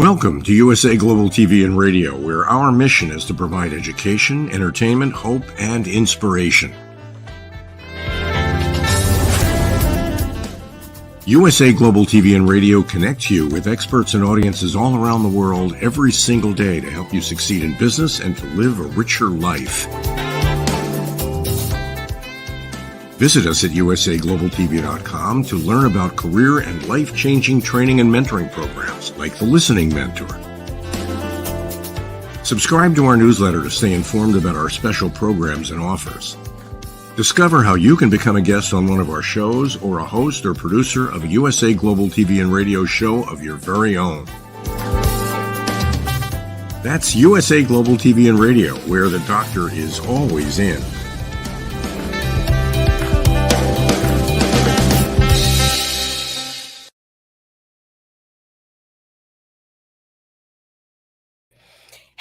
Welcome to USA Global TV and Radio, where our mission is to provide education, entertainment, hope, and inspiration. USA Global TV and Radio connects you with experts and audiences all around the world every single day to help you succeed in business and to live a richer life. Visit us at usaglobaltv.com to learn about career and life-changing training and mentoring programs like the Listening Mentor. Subscribe to our newsletter to stay informed about our special programs and offers. Discover how you can become a guest on one of our shows or a host or producer of a USA Global TV and Radio show of your very own. That's USA Global TV and Radio, where the doctor is always in.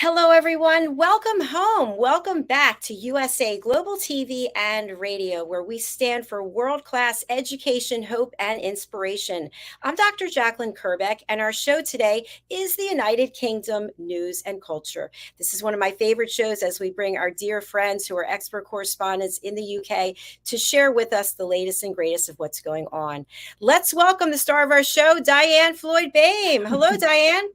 Hello, everyone. Welcome home. Welcome back to USA Global TV and Radio, where we stand for world-class education, hope, and inspiration. I'm Dr. Jacalyn Kerbeck, and our show today is the United Kingdom News and Culture. This is one of my favorite shows as we bring our dear friends who are expert correspondents in the UK to share with us the latest and greatest of what's going on. Let's welcome the star of our show, DIANN FLOYD BOEHM. Hello, DIANN.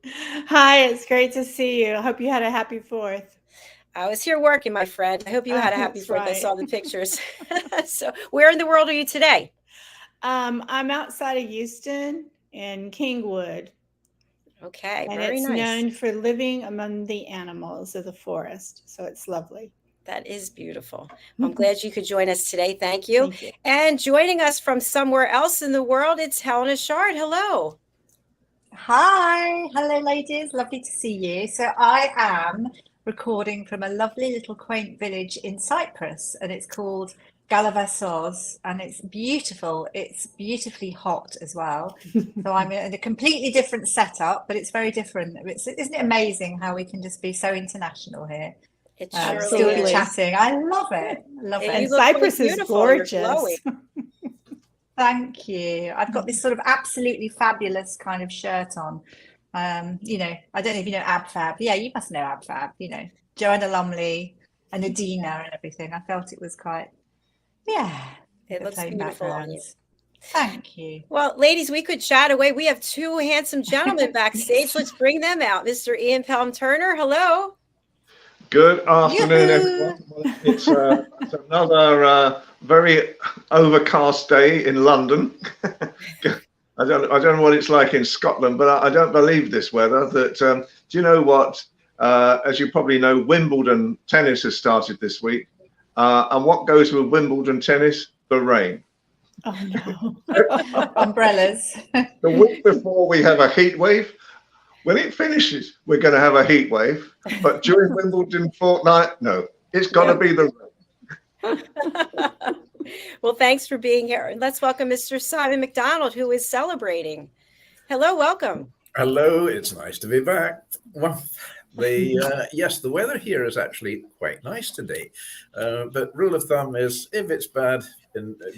Hi, it's great to see you. I hope you had a happy 4th. I was here working, my friend. I hope you had a happy 4th. Right. I saw the pictures. So where in the world are you today? I'm outside of Houston in Kingwood. Okay, and very it's nice. known for living among the animals of the forest. So it's lovely. That is beautiful. Well, I'm glad you could join us today. Thank you. Thank you. And joining us from somewhere else in the world, it's Helena Chard. Hello. Hi, hello ladies, lovely to see you. So I am recording from a lovely little quaint village in Cyprus, and it's called Galavassos, and it's beautiful. It's beautifully hot as well. So I'm in a completely different setup, but it's very different. Isn't it amazing how we can just be so international here? It's still be chatting. I love it. And Cyprus is gorgeous. Thank you. I've got this sort of absolutely fabulous kind of shirt on. You know, I don't know if you know AbFab. Yeah, you must know AbFab. You know, Joanna Lumley and Adina and everything. I felt it was quite, it looks beautiful on you. Thank you. Well, ladies, we could chat away. We have two handsome gentlemen backstage. Let's bring them out. Mr. Ian Pelham-Turner, hello. Good afternoon, everyone. Well, it's another very overcast day in London. I don't know what it's like in Scotland, but I don't believe this weather. That do you know what? As you probably know, Wimbledon tennis has started this week, and what goes with Wimbledon tennis? The rain. Oh no! Umbrellas. The week before we have a heat wave. When it finishes, we're going to have a heat wave. But during Wimbledon fortnight, no, it's got to be the rain. Well, thanks for being here. Let's welcome Mr. Simon MacDonald, who is celebrating. Hello, welcome. Hello, it's nice to be back. Well, yes, the weather here is actually quite nice today. But rule of thumb is if it's bad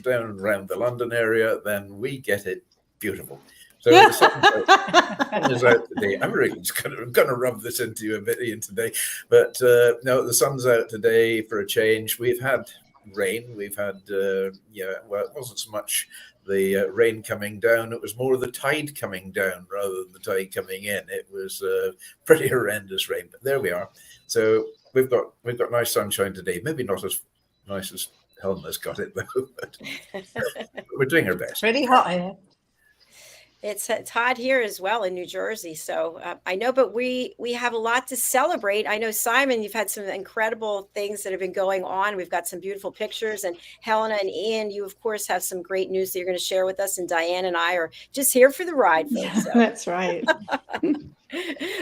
down around the London area, then we get it beautiful. So the sun is out today. I'm really just going to rub this into you a bit, Ian, today. But no, the sun's out today for a change. We've had rain. We've had, well, it wasn't so much the rain coming down. It was more the tide coming down rather than the tide coming in. It was pretty horrendous rain, but there we are. So we've got nice sunshine today. Maybe not as nice as Helena's got it, though, but we're doing our best. Pretty hot here. It's hot here as well in New Jersey. So I know, but we have a lot to celebrate. I know, Simon, you've had some incredible things that have been going on. We've got some beautiful pictures. And Helena and Ian, you, of course, have some great news that you're going to share with us. And DIANN and I are just here for the ride, folks. So. That's right.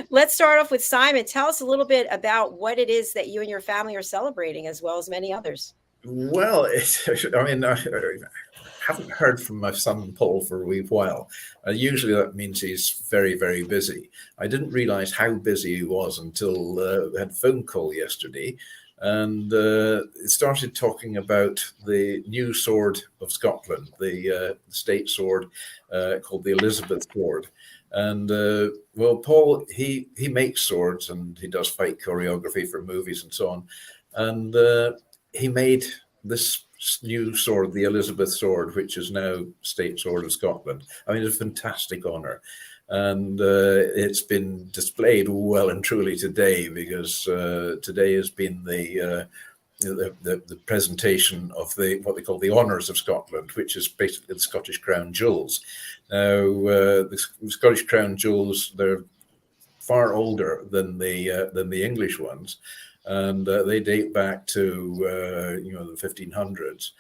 Let's start off with Simon. Tell us a little bit about what it is that you and your family are celebrating, as well as many others. Well, I haven't heard from my son Paul for a wee while. Usually that means he's very, very busy. I didn't realize how busy he was until I had a phone call yesterday. and it started talking about the new sword of Scotland, the state sword called the Elizabeth sword. And well, Paul, he makes swords and he does fight choreography for movies and so on. And he made this new sword, the Elizabeth sword, which is now state sword of Scotland. I mean, it's a fantastic honor. And it's been displayed well and truly today, because today has been the presentation of what they call the Honours of Scotland, which is basically the Scottish Crown Jewels. Now, the Scottish Crown Jewels, they're far older than the English ones, and they date back to the 1500s.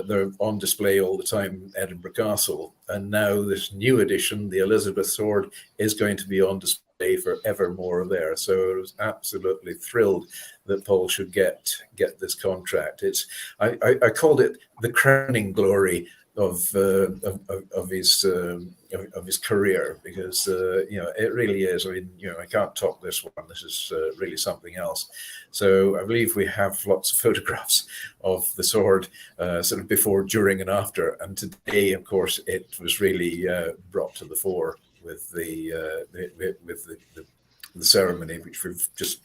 They're on display all the time in Edinburgh Castle, and now this new edition, the Elizabeth sword, is going to be on display for evermore there. So I was absolutely thrilled that Paul should get this contract. I called it the crowning glory of his career, because it really is. I mean, I can't top this one. This is really something else. So I believe we have lots of photographs of the sword, sort of before, during, and after. And today, of course, it was really brought to the fore with the ceremony, which we've just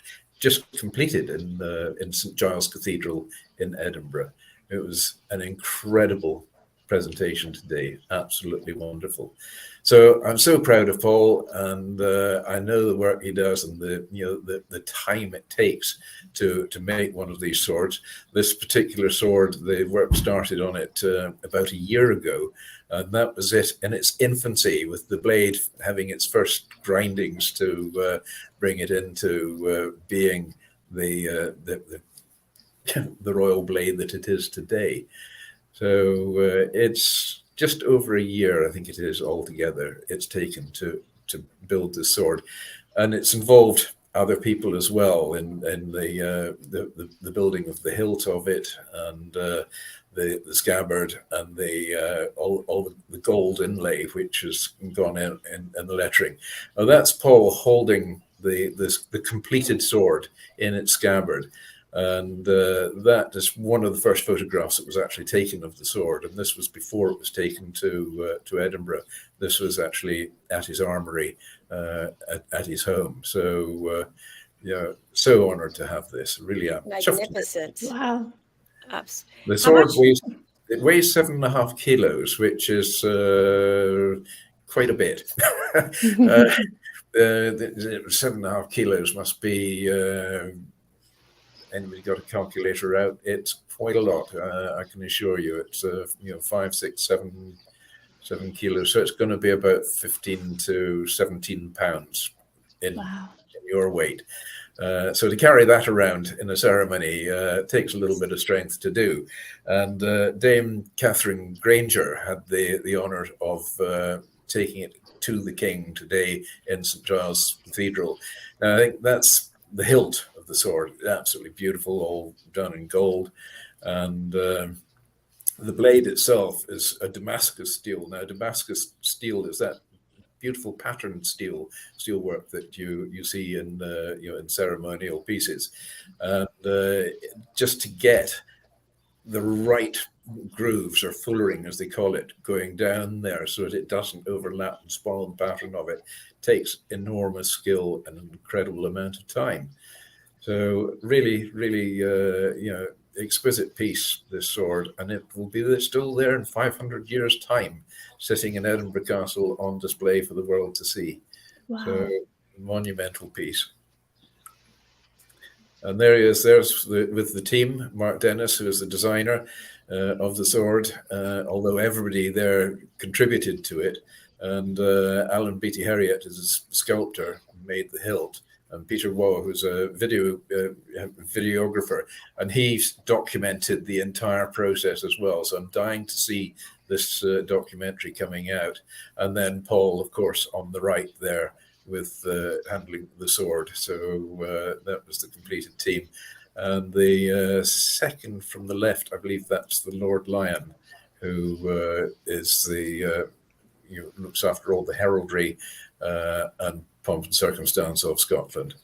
completed in St Giles Cathedral in Edinburgh. It was an incredible presentation today, absolutely wonderful. So I'm so proud of Paul, and I know the work he does and the time it takes to make one of these swords. This particular sword, the work started on it about a year ago, and that was it in its infancy, with the blade having its first grindings to bring it into being the royal blade that it is today. So it's just over a year, I think it is, altogether it's taken to build this sword, and it's involved other people as well in the building of the hilt of it, and the scabbard, and all the gold inlay which has gone in the lettering. Now that's Paul holding the completed sword in its scabbard. And that is one of the first photographs that was actually taken of the sword, and this was before it was taken to Edinburgh. This was actually at his armory at his home. So so honoured to have this. Really am. Magnificent. Wow. The sword weighs 7.5 kilos, which is quite a bit. 7.5 kilos must be. Anybody got a calculator out? It's quite a lot. I can assure you, it's 5, 6, 7 kilos. So it's going to be about 15 to 17 pounds in your weight. So to carry that around in a ceremony takes a little bit of strength to do. And Dame Catherine Granger had the honour of taking it to the King today in St Giles Cathedral. Now, I think that's the hilt of the sword, absolutely beautiful, all done in gold. And the blade itself is a Damascus steel. Now, Damascus steel is that beautiful patterned steel work that you see in in ceremonial pieces, and just to get the right grooves, or fullering as they call it, going down there so that it doesn't overlap and spoil the pattern of it, takes enormous skill and an incredible amount of time. So really exquisite piece, this sword, and it will be still there in 500 years time, sitting in Edinburgh Castle on display for the world to see. Wow. So monumental piece. And there he is, with the team, Mark Dennis, who is the designer of the sword, although everybody there contributed to it. And Alan Beatty Harriott is a sculptor, made the hilt. And Peter Waugh, who's a videographer, and he's documented the entire process as well. So I'm dying to see this documentary coming out. And then Paul, of course, on the right there with handling the sword. So that was the completed team. And the second from the left, I believe that's the Lord Lion, who is the looks after all the heraldry and pomp and circumstance of Scotland.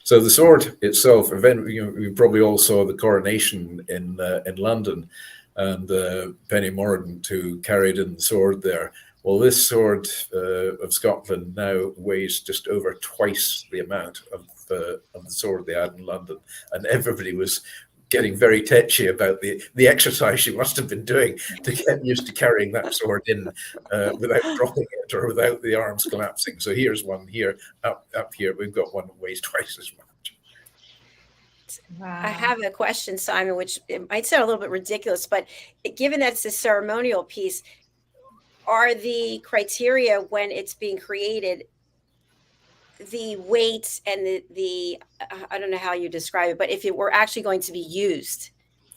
So the sword itself, you probably all saw the coronation in London, and Penny Mordaunt, who carried in the sword there. Well, this sword of Scotland now weighs just over twice the amount of the sword they had in London, and everybody was getting very tetchy about the exercise she must have been doing to get used to carrying that sword in without dropping it or without the arms collapsing. So here's one here, up here, we've got one that weighs twice as much. Wow. I have a question, Simon, which it might sound a little bit ridiculous, but given that it's a ceremonial piece, are the criteria when it's being created, the weight and the I don't know how you describe it, but if it were actually going to be used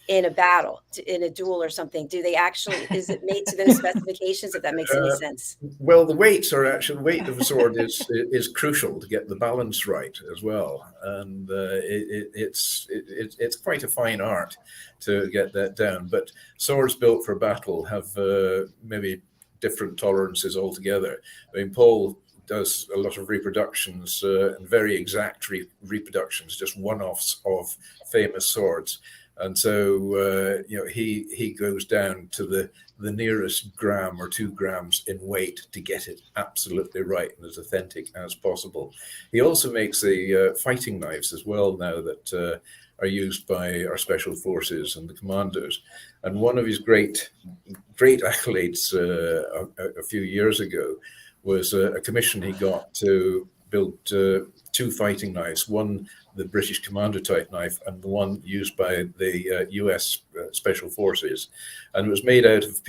in a battle, in a duel or something, do they actually, is it made to those specifications, if that makes any sense? Well, the weights are actually, the weight of the sword is crucial to get the balance right as well, and it's quite a fine art to get that down. But swords built for battle have maybe different tolerances altogether. I mean, Paul does a lot of reproductions and very exact reproductions, just one-offs of famous swords. And so, he goes down to the nearest gram or 2 grams in weight to get it absolutely right and as authentic as possible. He also makes the fighting knives as well now that are used by our special forces and the commandos. And one of his great accolades a few years ago was a commission he got to build 2 fighting knives, one the British commando type knife and the one used by the US special forces. And it was made out of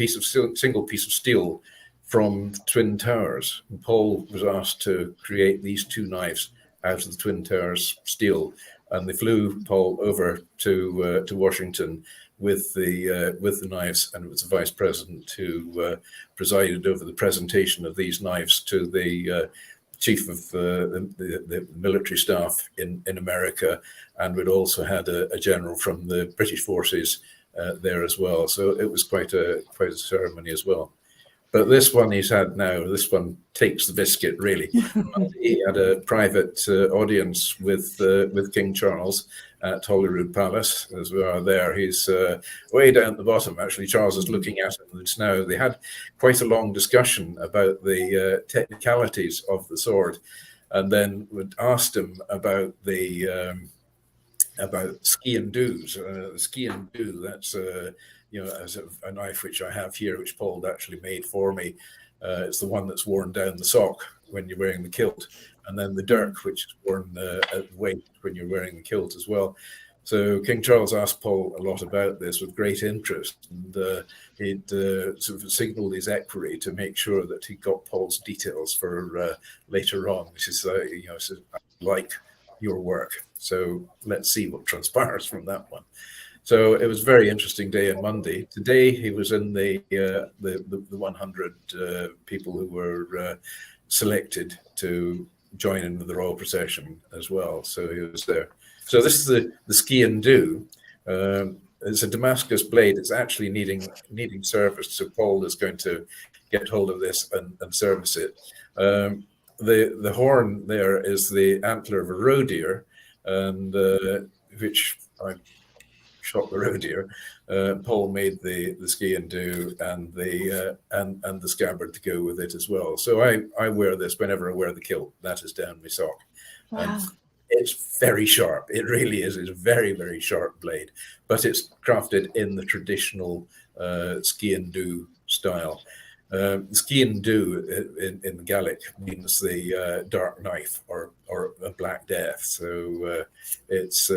single piece of steel from Twin Towers. And Paul was asked to create these 2 knives out of the Twin Towers steel. And they flew Paul over to Washington with the knives, and it was the vice president who presided over the presentation of these knives to the chief of the military staff in America, and we'd also had a general from the British forces there as well. So it was quite a ceremony as well. But this one he's had now, this one takes the biscuit, really. He had a private audience with King Charles at Holyrood Palace, as we are there. He's way down at the bottom, actually. Charles is looking at him just now. They had quite a long discussion about the technicalities of the sword, and then asked him about the about ski and do's. Ski and do, that's as a knife which I have here, which Paul actually made for me. It's the one that's worn down the sock when you're wearing the kilt, and then the dirk, which is worn at the waist when you're wearing the kilt as well. So King Charles asked Paul a lot about this with great interest, and he'd sort of signalled his equerry to make sure that he got Paul's details for later on, which is, said, I like your work. So let's see what transpires from that one. So it was a very interesting day on Monday. Today he was in the 100 people who were selected to join in with the royal procession as well. So he was there. So this is the ski and do. It's a Damascus blade. It's actually needing service. So Paul is going to get hold of this and service it. The horn there is the antler of a roe deer, and which I shot the roe deer. Paul made the ski and do and the scabbard to go with it as well. So I wear this whenever I wear the kilt. That is down my sock. Wow. And it's very sharp. It really is. It's a very, very sharp blade, but it's crafted in the traditional ski and do style. Ski and do in Gaelic means the dark knife or a black death. So it's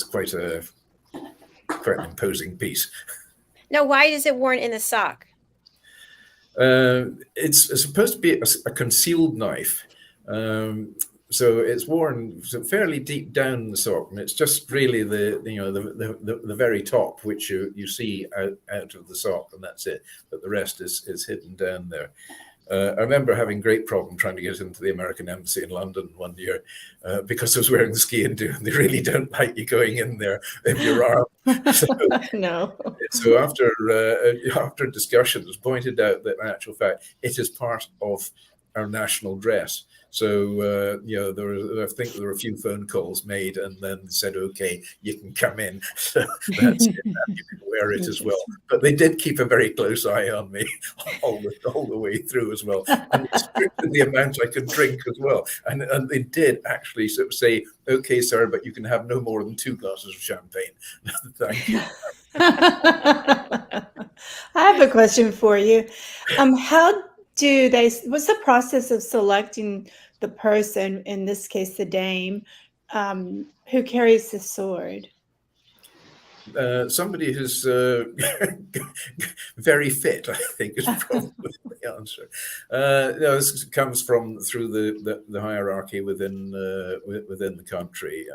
quite an imposing piece. Now, why is it worn in the sock? It's supposed to be a concealed knife. So it's worn fairly deep down the sock, and it's just really the very top which you see out of the sock, and that's it. But the rest is hidden down there. I remember having great problem trying to get into the American embassy in London one year because I was wearing the ski and do, and they really don't like you going in there if you're armed. So, No. so after discussion, it was pointed out that in actual fact it is part of our national dress. So, I think there were a few phone calls made, and then said, okay, you can come in. So that's it. You can wear it as well. But they did keep a very close eye on me all the way through as well, and restricted the amount I could drink as well. And they did actually sort of say, okay, sir, but you can have no more than 2 glasses of champagne. Thank you. I have a question for you. What's the process of selecting the person, in this case, the dame, who carries the sword? Somebody who's very fit, I think, is probably the answer. No, this comes through the hierarchy within the country,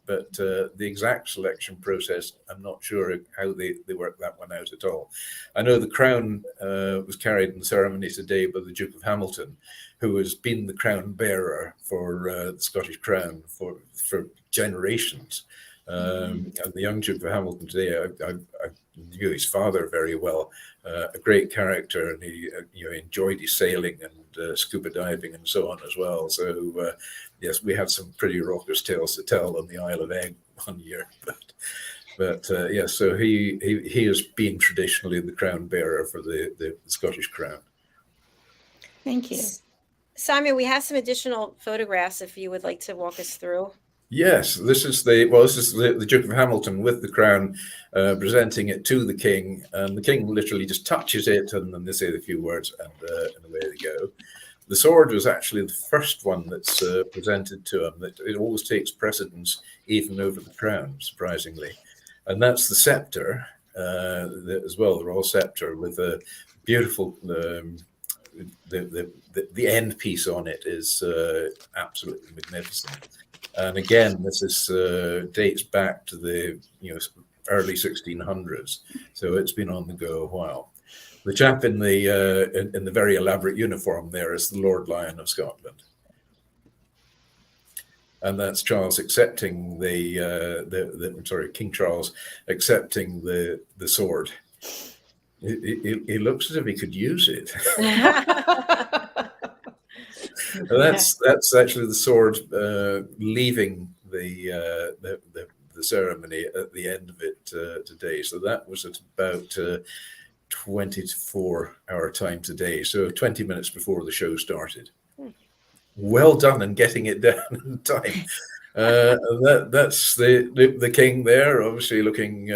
but the exact selection process, I'm not sure how they work that one out at all. I know the crown was carried in the ceremony today by the Duke of Hamilton, who has been the crown bearer for the Scottish crown for generations. And the young Duke of Hamilton today, I knew his father very well, a great character, and he enjoyed his sailing and scuba diving and so on as well. So yes, we had some pretty raucous tales to tell on the Isle of Egg one year, but yes, so he has been traditionally the crown bearer for the Scottish crown. Thank you. Simon, we have some additional photographs if you would like to walk us through. Yes, this is the Duke of Hamilton with the crown, presenting it to the king, and the king literally just touches it, and then they say a few words, and away they go. The sword was actually the first one that's presented to him. That it always takes precedence even over the crown, surprisingly, and that's the scepter as well, the royal scepter with a beautiful. The end piece on it is absolutely magnificent. And again, this dates back to the early 1600s, so it's been on the go a while. The chap in the very elaborate uniform there is the Lord Lion of Scotland, and that's Charles accepting King Charles accepting the sword. He looks as if he could use it. That's actually the sword leaving the ceremony at the end of it today. So that was at about 24 hour time today. So 20 minutes before the show started. Well done in getting it done in time. That's the king there, obviously looking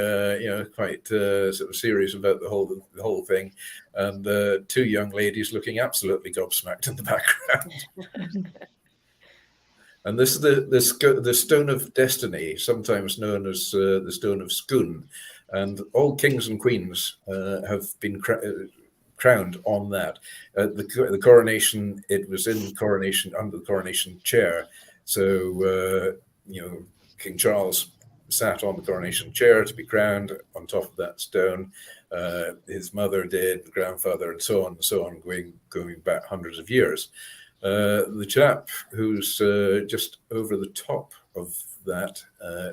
quite sort of serious about the whole thing, and 2 young ladies looking absolutely gobsmacked in the background. And this is the Stone of Destiny, sometimes known as the Stone of Scone, and all kings and queens have been crowned on that. The coronation, it was in coronation under the coronation chair. So, King Charles sat on the coronation chair to be crowned on top of that stone. His mother did, the grandfather, and so on, going back hundreds of years. The chap who's just over the top of that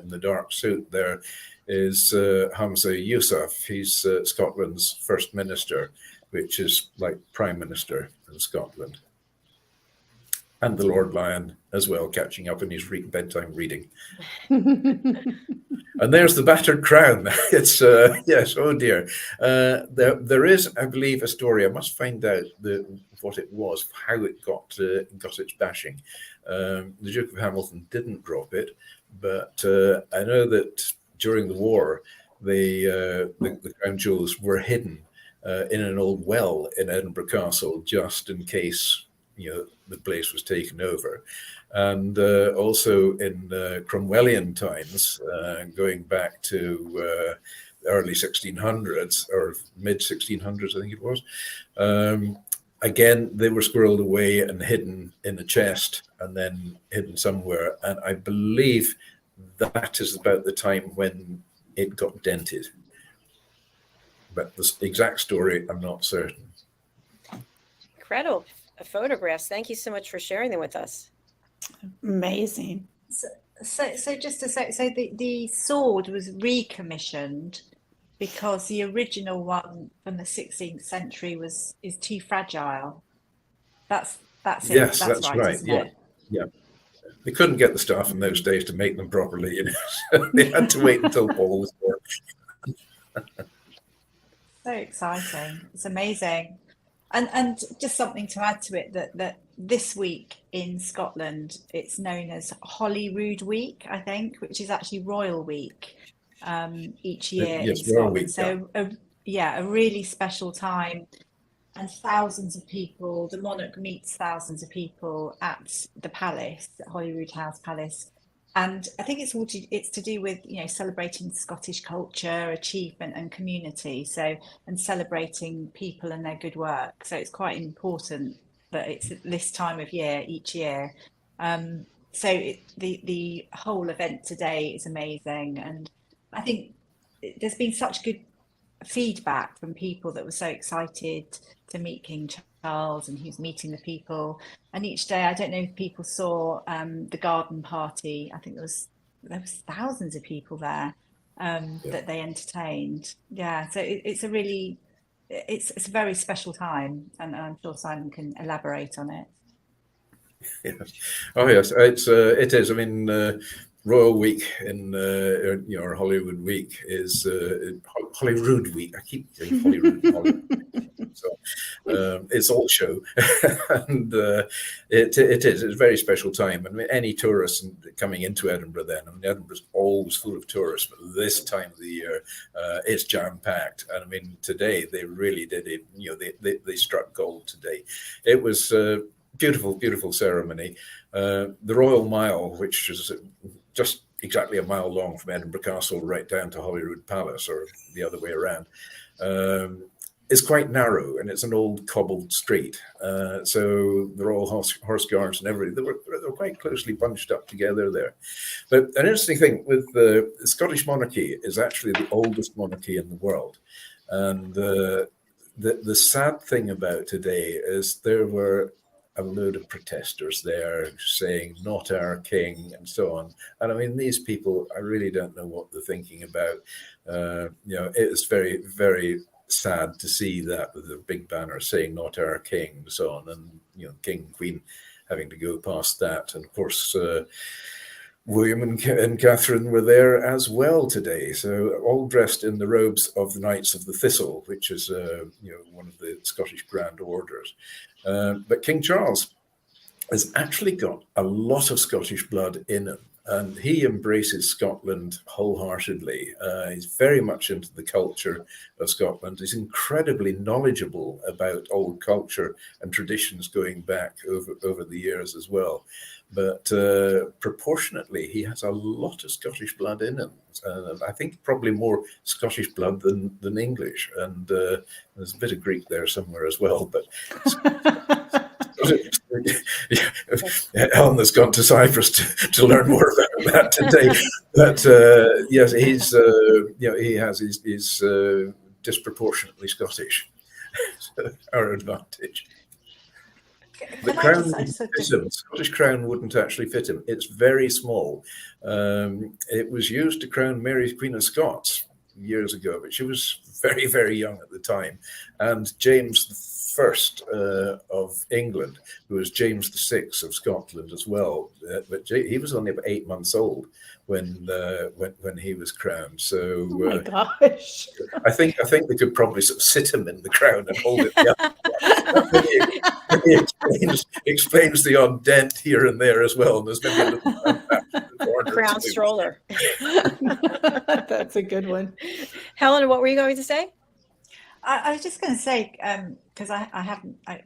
in the dark suit there is Hamza Yousaf. He's Scotland's first minister, which is like prime minister in Scotland. And the Lord Lion as well, catching up in his bedtime reading. And there's the battered crown. It's yes, oh dear. There is, I believe, a story. I must find out what it was, how it got its bashing. The Duke of Hamilton didn't drop it, but I know that during the war, the crown jewels were hidden in an old well in Edinburgh Castle, just in case the place was taken over. And also in Cromwellian times, going back to early 1600s or mid 1600s, I think it was. Again, they were squirreled away and hidden in a chest and then hidden somewhere. And I believe that is about the time when it got dented. But the exact story, I'm not certain. Incredible photographs. Thank you so much for sharing them with us. Amazing. So just to say, so the sword was recommissioned because the original one from the 16th century is too fragile. That's That's it. Yes, That's that's right, right. isn't Yeah, it? yeah. They couldn't get the staff in those days to make them properly, you know. So they had to wait until Paul was born. So exciting. It's amazing. And just something to add to it, that this week in Scotland, it's known as Holyrood Week, I think, which is actually Royal Week each year in Yes, Royal Scotland. Week. So a really special time, and thousands of people. The monarch meets thousands of people at the palace, at Holyrood House Palace. And I think it's to do with, you know, celebrating Scottish culture, achievement, and community. So, and celebrating people and their good work. So it's quite important that it's at this time of year each year. The whole event today is amazing, and I think there's been such good feedback from people that were so excited to meet King Charles, and he was meeting the people. And each day, I don't know if people saw the garden party. I think there was thousands of people there that they entertained. Yeah, so it's a very special time, and I'm sure Simon can elaborate on it. Yes. Oh yes, it is. I mean, Royal Week in or Holyrood Week is Holyrood Week. I keep saying Holyrood. So it's all show, and it's a very special time. I mean, any tourists coming into Edinburgh then, I mean, Edinburgh's always full of tourists, but this time of the year it's jam packed. And I mean, today they really did it. You know, they struck gold today. It was beautiful ceremony. The Royal Mile, which is just exactly a mile long from Edinburgh Castle right down to Holyrood Palace, or the other way around, is quite narrow, and it's an old cobbled street. So the Royal Horse Guards and everything, they were quite closely bunched up together there. But an interesting thing with the Scottish monarchy is actually the oldest monarchy in the world. And the sad thing about today is there were a load of protesters there saying "not our king" and so on. And I mean, these people, I really don't know what they're thinking about. You know, it is very, very sad to see that with the big banner saying "not our king" and so on, and you know, King and Queen having to go past that. And of course, William and Catherine were there as well today, so all dressed in the robes of the Knights of the Thistle, which is one of the Scottish Grand Orders. But King Charles has actually got a lot of Scottish blood in him, and he embraces Scotland wholeheartedly. He's very much into the culture of Scotland. He's incredibly knowledgeable about old culture and traditions going back over the years as well. But proportionately, he has a lot of Scottish blood in him. I think probably more Scottish blood than English. And there's a bit of Greek there somewhere as well. But Helena's gone to Cyprus to learn more about that today. But yes, he's he's disproportionately Scottish. Our advantage. The crown wouldn't fit him. The Scottish crown wouldn't actually fit him. It's very small. It was used to crown Mary, Queen of Scots, years ago, but she was very, very young at the time. And James I of England, who was James VI of Scotland as well, but he was only about 8 months old when he was crowned. So, oh my gosh! I think they could probably sort of sit him in the crown and hold it. He explains the odd dent here and there as well. And there's maybe a little crown stroller. That's a good one. Helena, what were you going to say? I was just going to say, because I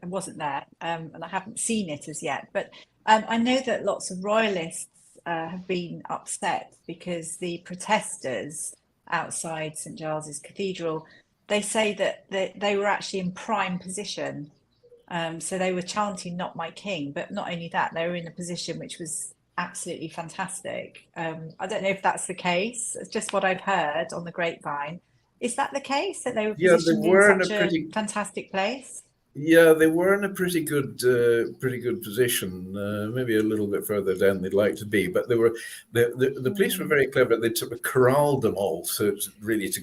wasn't there, and I haven't seen it as yet, but I know that lots of royalists have been upset because the protesters outside St Giles's Cathedral, they say that they were actually in prime position. So they were chanting "Not my king," but not only that, they were in a position which was absolutely fantastic. I don't know if that's the case. It's just what I've heard on the grapevine. Is that the case, that they were positioned in such a fantastic place? Yeah, they were in a pretty good position. Maybe a little bit further down they'd like to be, but they were the police were very clever. They corralled them all to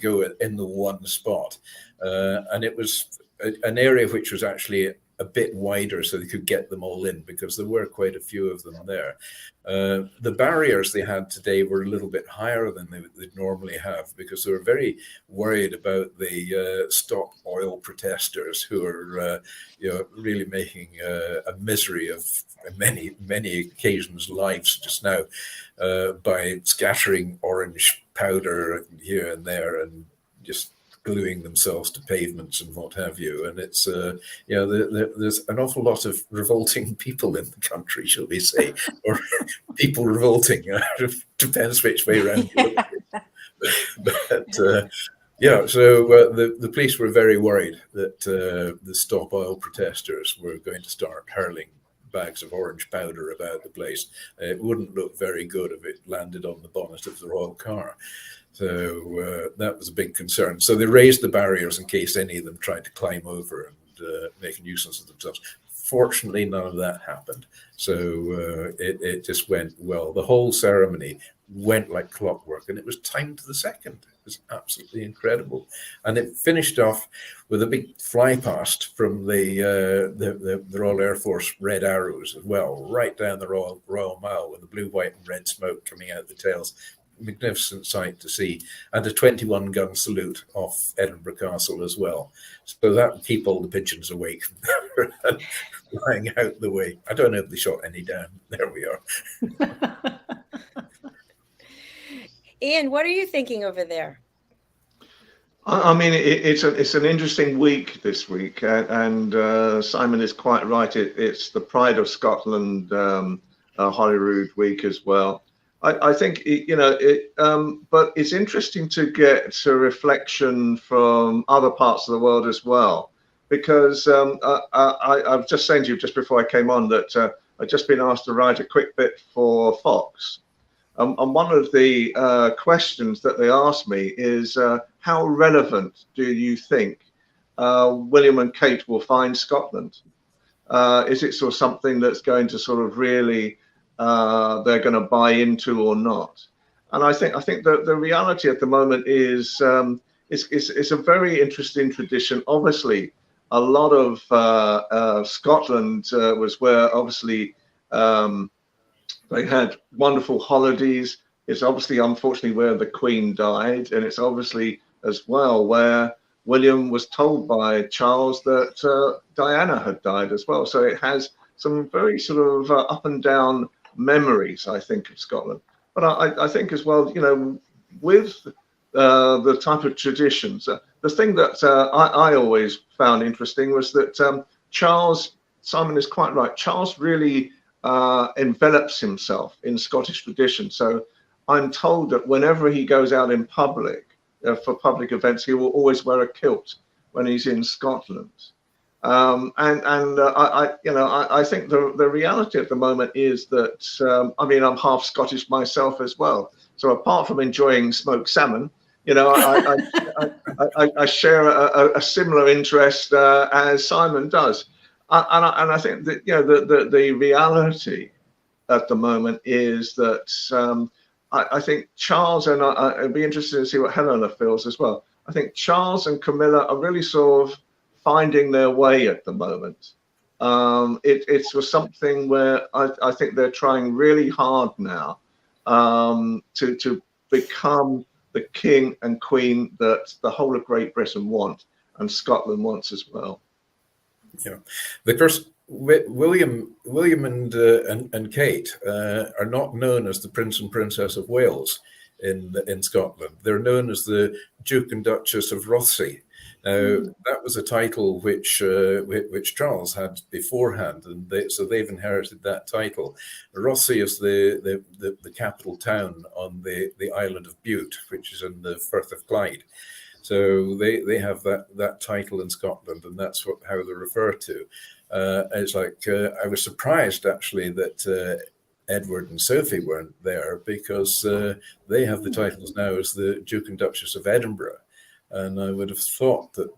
go in the one spot, and it was an area which was actually a bit wider so they could get them all in, because there were quite a few of them there. The barriers they had today were a little bit higher than they'd normally have, because they were very worried about the stop oil protesters who are really making a misery of many occasions lives just now by scattering orange powder here and there and just gluing themselves to pavements and what have you. And it's there's an awful lot of revolting people in the country, shall we say, or people revolting. Depends which way around you look at it. But the police were very worried that the Stop Oil protesters were going to start hurling bags of orange powder about the place. It wouldn't look very good if it landed on the bonnet of the royal car. So that was a big concern. So they raised the barriers in case any of them tried to climb over and make a nuisance of themselves. Fortunately, none of that happened. So it just went well. The whole ceremony went like clockwork, and it was timed to the second. It was absolutely incredible. And it finished off with a big fly past from the Royal Air Force Red Arrows as well, right down the Royal Mile with the blue, white and red smoke coming out the tails. Magnificent sight to see, and a 21-gun salute off Edinburgh Castle as well. So that would keep all the pigeons awake and flying out the way. I don't know if they shot any down. There we are. Ian, what are you thinking over there? I mean, it's an interesting week this week, and Simon is quite right. It's the Pride of Scotland Holyrood week as well. I think, but it's interesting to get a reflection from other parts of the world as well, because I was just saying to you just before I came on that I've just been asked to write a quick bit for Fox. And one of the questions that they asked me is, how relevant do you think William and Kate will find Scotland? Is it sort of something that's going to sort of really they're going to buy into or not? And I think that the reality at the moment is it's a very interesting tradition. Obviously, a lot of Scotland was where obviously they had wonderful holidays. It's obviously, unfortunately, where the Queen died, and it's obviously as well where William was told by Charles that Diana had died as well. So it has some very sort of up and down memories, I think, of Scotland. But I think as well, with the type of traditions, the thing that I always found interesting was that Charles, Simon is quite right, Charles really envelops himself in Scottish tradition. So I'm told that whenever he goes out in public for public events, he will always wear a kilt when he's in Scotland. I think the reality at the moment is that I'm half Scottish myself as well. So apart from enjoying smoked salmon, I share a similar interest as Simon does. And I think that the reality at the moment is that I think Charles, and I'd be interested to see what Helena feels as well. I think Charles and Camilla are really sort of finding their way at the moment. It's was something where I think they're trying really hard now to become the king and queen that the whole of Great Britain want and Scotland wants as well. Yeah, because William and Kate are not known as the Prince and Princess of Wales in Scotland. They're known as the Duke and Duchess of Rothesay. Now, that was a title which Charles had beforehand, and so they've inherited that title. Rothesay is the capital town on the island of Bute, which is in the Firth of Clyde. So they have that title in Scotland, and that's how they're referred to. It's like I was surprised actually that Edward and Sophie weren't there, because they have the titles now as the Duke and Duchess of Edinburgh. And I would have thought that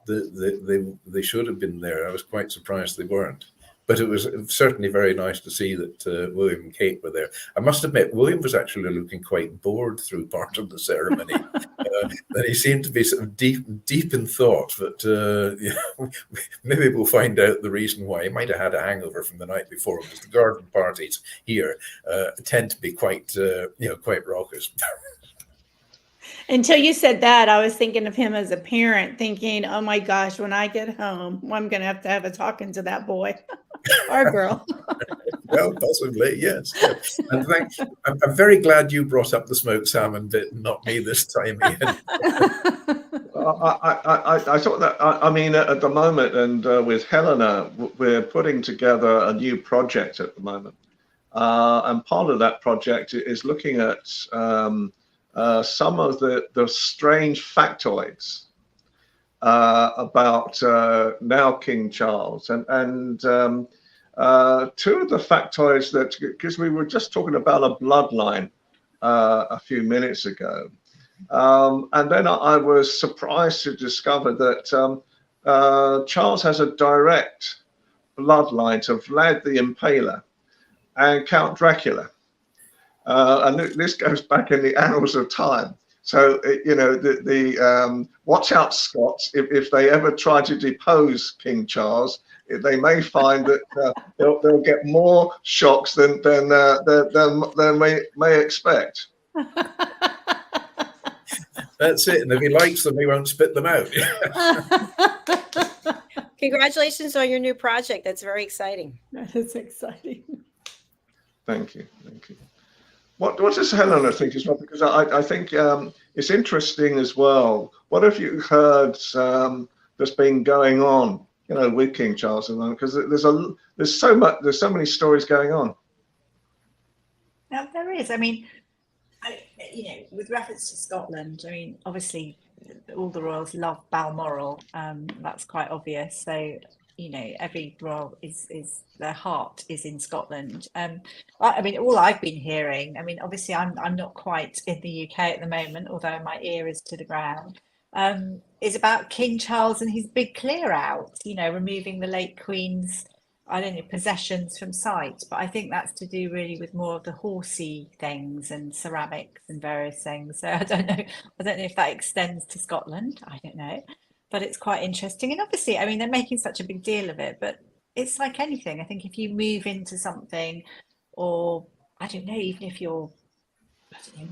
they should have been there. I was quite surprised they weren't. But it was certainly very nice to see that William and Kate were there. I must admit, William was actually looking quite bored through part of the ceremony. And he seemed to be sort of deep in thought. But yeah, maybe we'll find out the reason why. He might have had a hangover from the night before, because the garden parties here tend to be quite raucous. Until you said that, I was thinking of him as a parent, thinking, oh my gosh, when I get home, I'm going to have a talking to that boy or girl. Well, possibly, yes. And I'm very glad you brought up the smoked salmon bit, and not me this time, Ian. I thought that, I mean, at the moment, and with Helena, we're putting together a new project at the moment. And part of that project is looking at some of the strange factoids about now King Charles, and two of the factoids that, because we were just talking about a bloodline a few minutes ago, and then I was surprised to discover that Charles has a direct bloodline to Vlad the Impaler and Count Dracula. And this goes back in the annals of time. So, you know, watch out, Scots, if they ever try to depose King Charles, they may find that they'll get more shocks than they may expect. That's it. And if he likes them, he won't spit them out. Congratulations on your new project. That's very exciting. That is exciting. Thank you. Thank you. What does Helena think as well? Because I think it's interesting as well. What have you heard that's been going on, you know, with King Charles? Because there's so many stories going on. Now, there is. I mean, with reference to Scotland, I mean, obviously, all the royals love Balmoral. That's quite obvious. So, you know, every royal is their heart is in Scotland. I mean, all I've been hearing, I mean, obviously I'm not quite in the UK at the moment, although my ear is to the ground, is about King Charles and his big clear out, you know, removing the late Queen's, I don't know, possessions from sight. But I think that's to do really with more of the horsey things and ceramics and various things. So I don't know if that extends to Scotland. I don't know. But it's quite interesting. And obviously, I mean, they're making such a big deal of it, but it's like anything. I think if you move into something, or I don't know, even if you're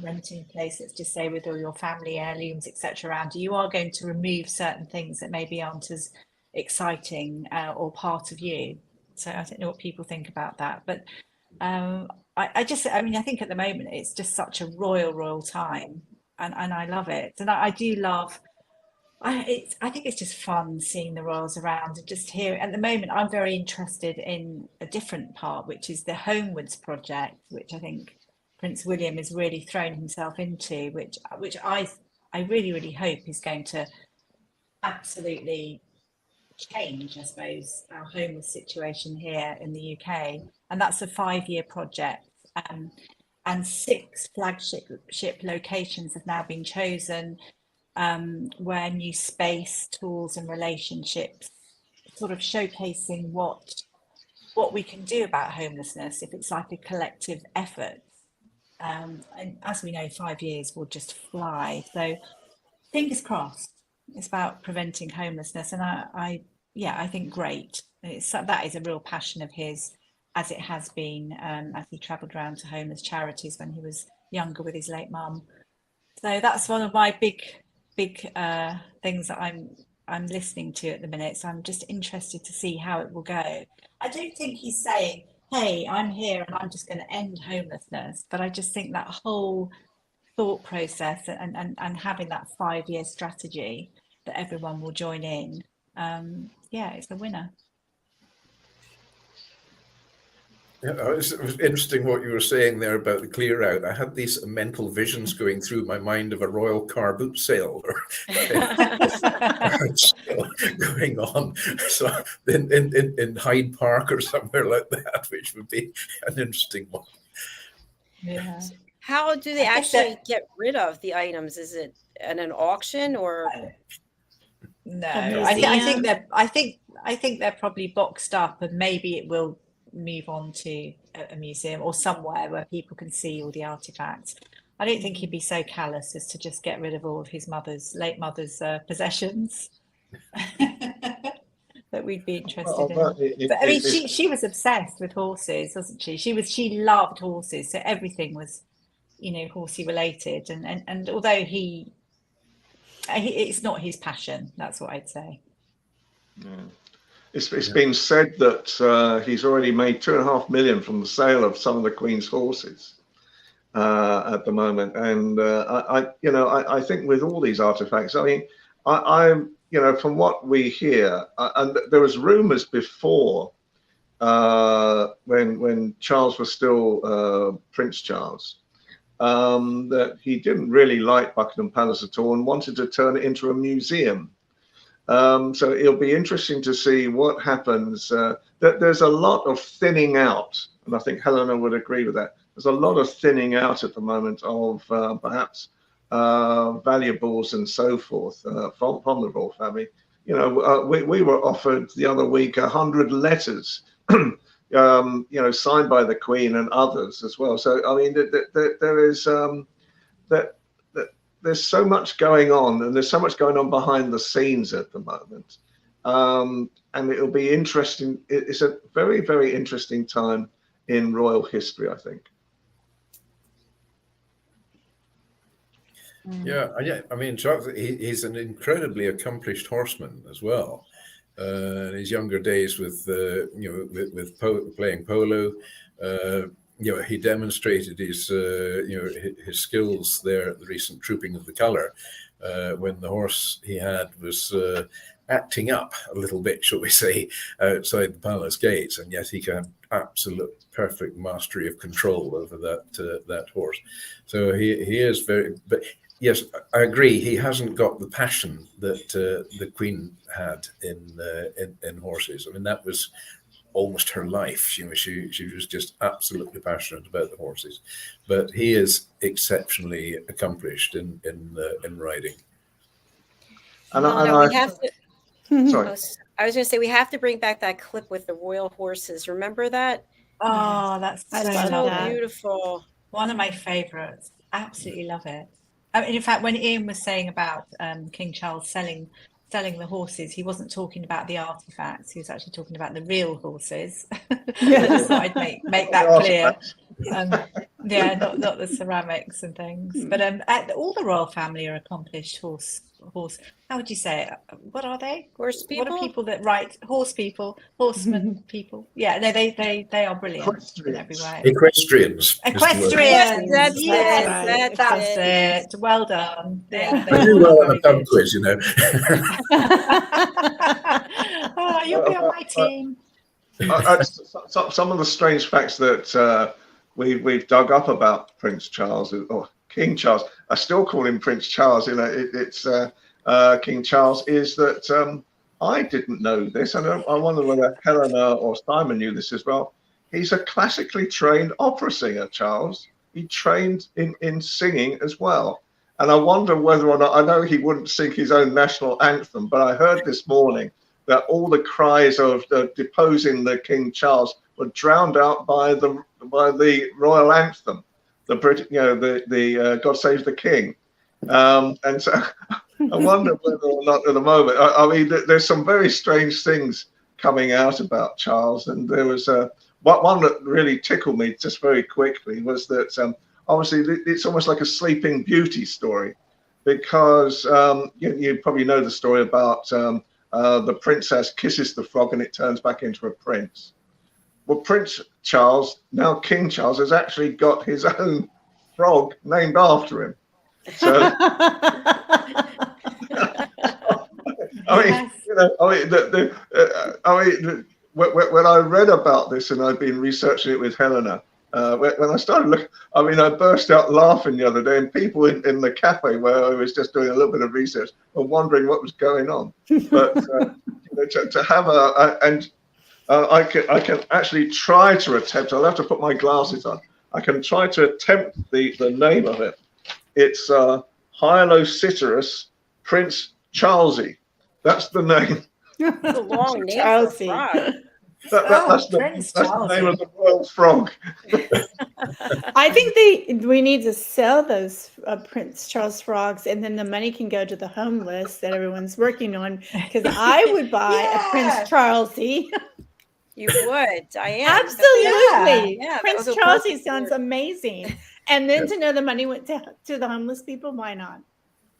renting a place, let's just say with all your family heirlooms, etc. around you, you are going to remove certain things that maybe aren't as exciting or part of you. So I don't know what people think about that. But I think at the moment it's just such a royal time, and I love it. And I do love, I think it's just fun seeing the royals around and just hear. At the moment, I'm very interested in a different part, which is the Homewards project, which I think Prince William has really thrown himself into, which I really hope is going to absolutely change, I suppose, our homeless situation here in the UK. And that's a 5-year project, and 6 flagship locations have now been chosen, where new space, tools and relationships, sort of showcasing what we can do about homelessness if it's like a collective effort. And as we know, 5 years will just fly. So fingers crossed. It's about preventing homelessness, and I think great. That is a real passion of his, as it has been, as he travelled around to homeless charities when he was younger with his late mum. So that's one of my big things that I'm listening to at the minute. So I'm just interested to see how it will go. I don't think he's saying, hey, I'm here and I'm just going to end homelessness, but I just think that whole thought process and having that 5-year strategy that everyone will join in, it's a winner. Yeah, it was interesting what you were saying there about the clear out. I had these mental visions going through my mind of a royal car boot sale going on, so in Hyde Park or somewhere like that, which would be an interesting one. Yeah. How do they actually get rid of the items? Is it at an auction or? No, I think I think they're probably boxed up, and maybe it will move on to a museum or somewhere where people can see all the artifacts. I don't think he'd be so callous as to just get rid of all of his late mother's possessions that we'd be interested in. But I mean, she was obsessed with horses, wasn't she? She loved horses, so everything was, horsey related. And although it's not his passion, that's what I'd say. Yeah. It's been said that he's already made $2.5 million from the sale of some of the Queen's horses at the moment, and I think with all these artifacts, I mean, I'm from what we hear, and there was rumours before when Charles was still Prince Charles, that he didn't really like Buckingham Palace at all and wanted to turn it into a museum. So it'll be interesting to see what happens. That there's a lot of thinning out, and I think Helena would agree with that. There's a lot of thinning out at the moment of perhaps valuables and so forth from the royal family. We were offered the other week 100 letters, signed by the Queen and others as well. So I mean, there is there's so much going on, and there's so much going on behind the scenes at the moment, and it'll be interesting. It's a very, very interesting time in royal history, I think. Yeah. I mean, Charles, he's an incredibly accomplished horseman as well. In his younger days, with playing polo, he demonstrated his his skills there at the recent Trooping of the Colour, when the horse he had was acting up a little bit, shall we say, outside the palace gates, and yet he had absolute perfect mastery of control over that horse. So he is very. But yes, I agree. He hasn't got the passion that the Queen had in horses. I mean, that was almost her life. She was just absolutely passionate about the horses. But he is exceptionally accomplished in riding. Sorry. I was going to say, we have to bring back that clip with the royal horses. Remember that? Oh, that's so beautiful. One of my favorites. Absolutely love it. I mean, in fact, when Ian was saying about King Charles selling the horses, he wasn't talking about the artifacts. He was actually talking about the real horses. I just thought I'd make that clear. Not the ceramics and things. But all the royal family are accomplished horse. How would you say it? What are they? Horse people. What are people that ride horse people? Horsemen people. Yeah, no, they are brilliant in every way. Equestrians. Equestrians. That's it. Well done. I do well on a pub quiz, You'll be on my team. Some of the strange facts that we've dug up about Prince Charles, or King Charles, I still call him Prince Charles, it's King Charles, is that I didn't know this, and I wonder whether Helena or Simon knew this as well. He's a classically trained opera singer, Charles. He trained in singing as well. And I wonder whether or not, I know he wouldn't sing his own national anthem, but I heard this morning that all the cries of deposing the King Charles were drowned out by the royal anthem, the God Save the King. And so I wonder whether or not at the moment, I mean, there's some very strange things coming out about Charles. And there was one that really tickled me just very quickly was that obviously it's almost like a Sleeping Beauty story, because you probably know the story about the princess kisses the frog and it turns back into a prince. Well, Prince Charles, now King Charles, has actually got his own frog named after him. So, when I read about this, and I've been researching it with Helena, when I started looking, I burst out laughing the other day, and people in the cafe where I was just doing a little bit of research were wondering what was going on. But to have I can actually try to attempt. I'll have to put my glasses on. I can try to attempt the name of it. It's Hylocyterus Prince Charlesy. That's the name It's a long name Charles. for a frog. That's Prince the name of Charles. the royal frog. I think we need to sell those Prince Charles frogs, and then the money can go to the homeless that everyone's working on. Because I would buy a Prince Yeah. Charlesy. You would, Diane. Absolutely. Yeah, that Prince was a Charlesy perfect sounds word. amazing. And then to know the money went to the homeless people, why not?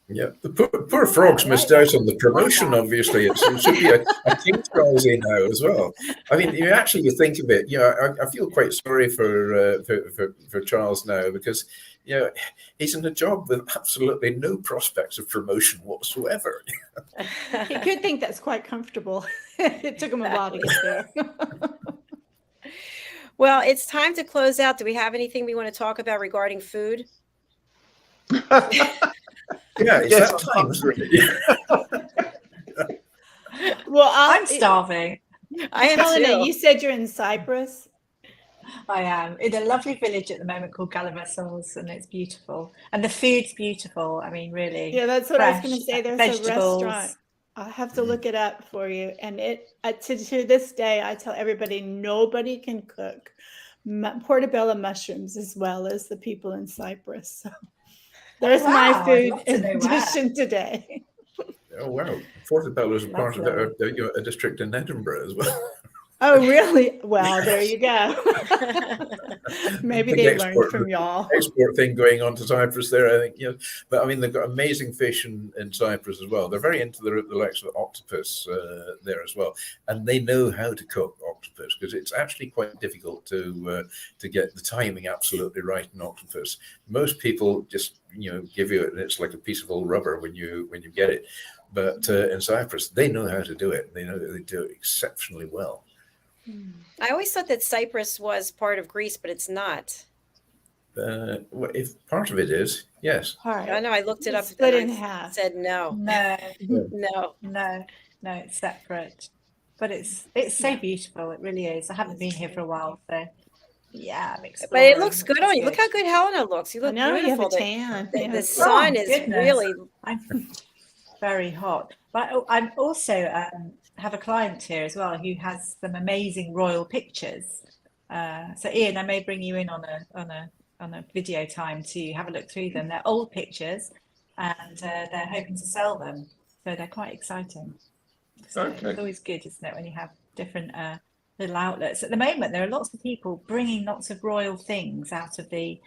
Yeah, the poor frogs missed out on the promotion. Obviously, it should be a King Charlesy now as well. I mean, you actually think of it. I feel quite sorry for Charles now, because he's in a job with absolutely no prospects of promotion whatsoever. He could think that's quite comfortable. It took him a while to get there. Well, it's time to close out. Do we have anything we want to talk about regarding food? Yeah, it's Yes, that time, isn't it? Well, I'm starving. I am Helena, too. you said you're in Cyprus. I am in a lovely village at the moment called Gallivasos, and it's beautiful. And the food's beautiful. I mean, really. Yeah, that's what I was fresh going to say. There's vegetables. a restaurant. I'll have to look it up for you. And to this day, I tell everybody nobody can cook portobello mushrooms as well as the people in Cyprus. So there's my Wow, I'd food love to know addition today. Oh wow, Portobello is part of a district in Edinburgh as well. Oh, really? Well, there you go. Maybe Big they learned from y'all. Export thing going on to Cyprus there, I think. But I mean, they've got amazing fish in Cyprus as well. They're very into the likes of octopus there as well, and they know how to cook octopus, because it's actually quite difficult to get the timing absolutely right in octopus. Most people just give you it, and it's like a piece of old rubber when you get it. But in Cyprus, they know how to do it. They know that they do it exceptionally well. I always thought that Cyprus was part of Greece, but it's not. Well, if part of it is, yes. I know. I looked it up. Split and in I half. Said no. No, it's separate. But it's so beautiful. It really is. I haven't been here for a while, so yeah, I'm exploring. But it looks good on you. Look how good Helena looks. You look beautiful. You have a beautiful. tan. The sun is really. I'm very hot. But I'm also have a client here as well who has some amazing royal pictures. So Ian, I may bring you in on a video time to have a look through them. They're old pictures, and they're hoping to sell them. So they're quite exciting. So Okay. It's always good, isn't it, when you have different little outlets. At the moment, there are lots of people bringing lots of royal things out of the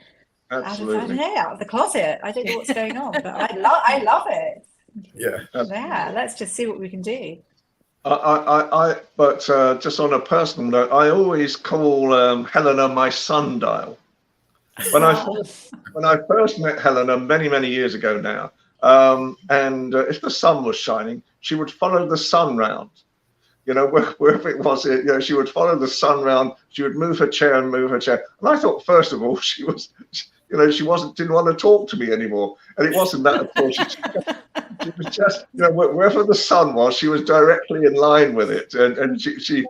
Absolutely. out of the closet. I don't know what's going on, but I love it. Yeah. Yeah, let's just see what we can do. But just on a personal note, I always call Helena my sundial. When I first met Helena many years ago now, and if the sun was shining, she would follow the sun round. Wherever it was, she would follow the sun round. She would move her chair and move her chair. And I thought, first of all, she didn't want to talk to me anymore. And it wasn't that at all. She was just, wherever the sun was, she was directly in line with it. And she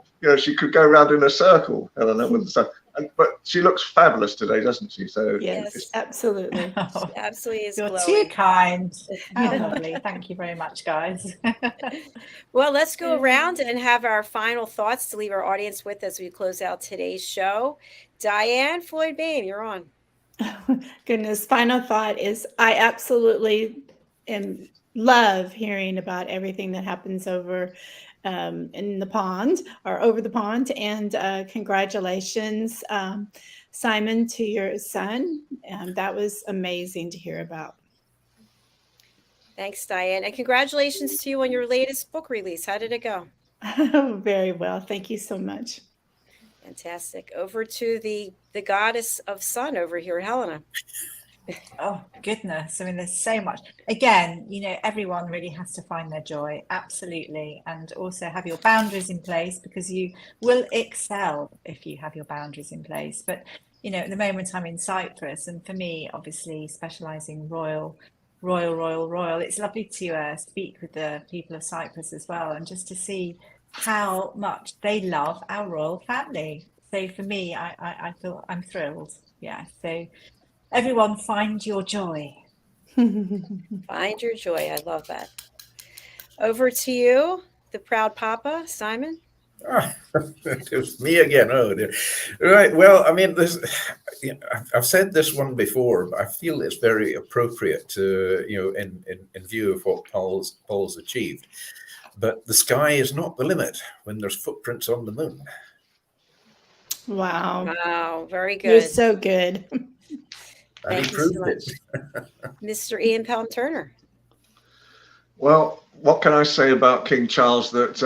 could go around in a circle, Helena, with the sun. But she looks fabulous today, doesn't she? So yes, absolutely. She absolutely is You're glowing. too kind. How lovely. Thank you very much, guys. Well, let's go around and have our final thoughts to leave our audience with as we close out today's show. Diann, Floyd, BOEHM, you're on. Goodness, final thought is I absolutely love hearing about everything that happens over in the pond or over the pond, and congratulations, Simon, to your son. That was amazing to hear about. Thanks, Diann, and congratulations to you on your latest book release. How did it go? Very well, thank you so much. Fantastic. Over to the goddess of sun over here, Helena. Oh, goodness. I mean, there's so much. Again, everyone really has to find their joy. Absolutely. And also have your boundaries in place, because you will excel if you have your boundaries in place. But, at the moment I'm in Cyprus, and for me, obviously specializing royal, it's lovely to speak with the people of Cyprus as well, and just to see how much they love our royal family. So for me, I feel I'm thrilled. Yeah. So everyone, find your joy. Find your joy. I love that. Over to you, the proud papa, Simon? It was me again. Oh, dear. Right. Well, I mean, I've said this one before, but I feel it's very appropriate to, in view of what Paul's achieved. But the sky is not the limit when there's footprints on the moon. Wow. Wow, very good. You're so good. Thank you so much. Mr. Ian Pelham-Turner. Well, what can I say about King Charles? That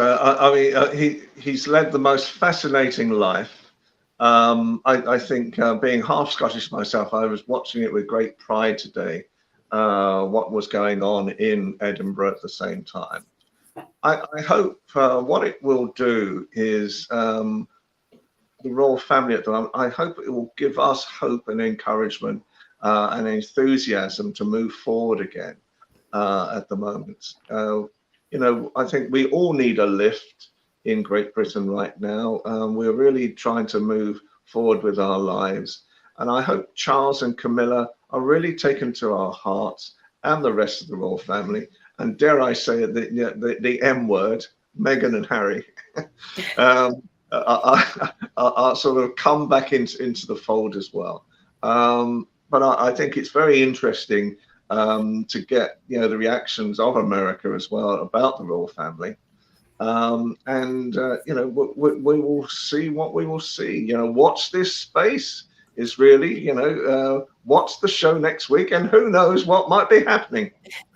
he's led the most fascinating life. I think being half Scottish myself, I was watching it with great pride today. What was going on in Edinburgh at the same time. I hope what it will do is the royal family at the moment. I hope it will give us hope and encouragement and enthusiasm to move forward again. At the moment, I think we all need a lift in Great Britain right now. We're really trying to move forward with our lives, and I hope Charles and Camilla are really taken to our hearts, and the rest of the royal family, and dare I say it, the M word, Meghan and Harry, are sort of come back into the fold as well. But I think it's very interesting to get the reactions of America as well about the royal family, and we will see what we will see. Watch this space is really watch the show next week, and who knows what might be happening.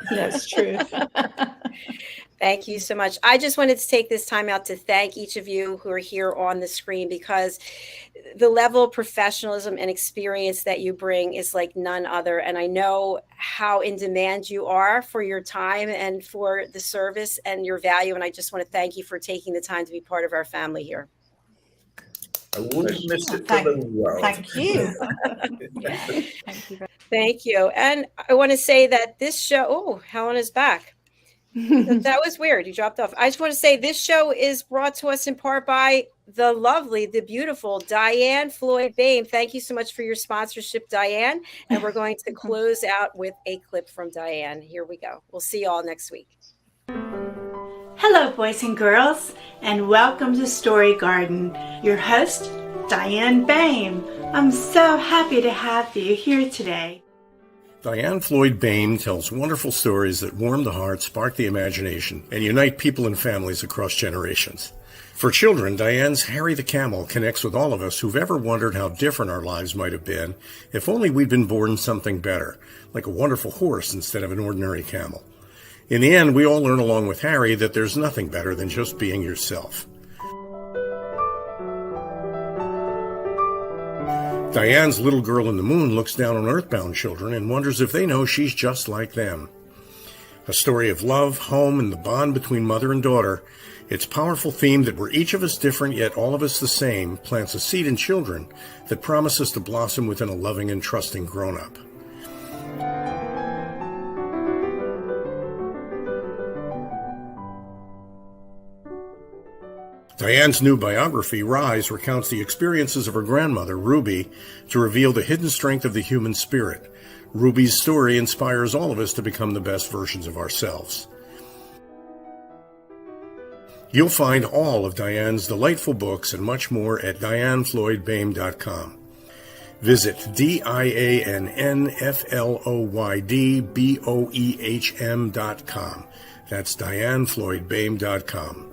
That's true. Thank you so much. I just wanted to take this time out to thank each of you who are here on the screen, because the level of professionalism and experience that you bring is like none other. And I know how in demand you are for your time and for the service and your value. And I just want to thank you for taking the time to be part of our family here. I wouldn't miss it for the world. Thank you. Thank you. Thank you. And I want to say that this show, oh, Helena's back. That was weird. You dropped off. I just want to say this show is brought to us in part by the lovely, the beautiful DIANN FLOYD BOEHM. Thank you so much for your sponsorship, DIANN. And we're going to close out with a clip from DIANN. Here we go. We'll see you all next week. Hello, boys and girls, and welcome to Story Garden. Your host, DIANN BOEHM. I'm so happy to have you here today. DIANN FLOYD BOEHM tells wonderful stories that warm the heart, spark the imagination, and unite people and families across generations. For children, Diane's Harry the Camel connects with all of us who've ever wondered how different our lives might have been if only we'd been born something better, like a wonderful horse instead of an ordinary camel. In the end, we all learn along with Harry that there's nothing better than just being yourself. Diane's Little Girl in the Moon looks down on earthbound children and wonders if they know she's just like them. A story of love, home, and the bond between mother and daughter, its powerful theme that we're each of us different yet all of us the same plants a seed in children that promises to blossom within a loving and trusting grown-up. Diane's new biography, Rise, recounts the experiences of her grandmother, Ruby, to reveal the hidden strength of the human spirit. Ruby's story inspires all of us to become the best versions of ourselves. You'll find all of Diane's delightful books and much more at DIANNFLOYDBOEHM.com. Visit DIANNFLOYDBOEHM.com. That's DIANNFLOYDBOEHM.com.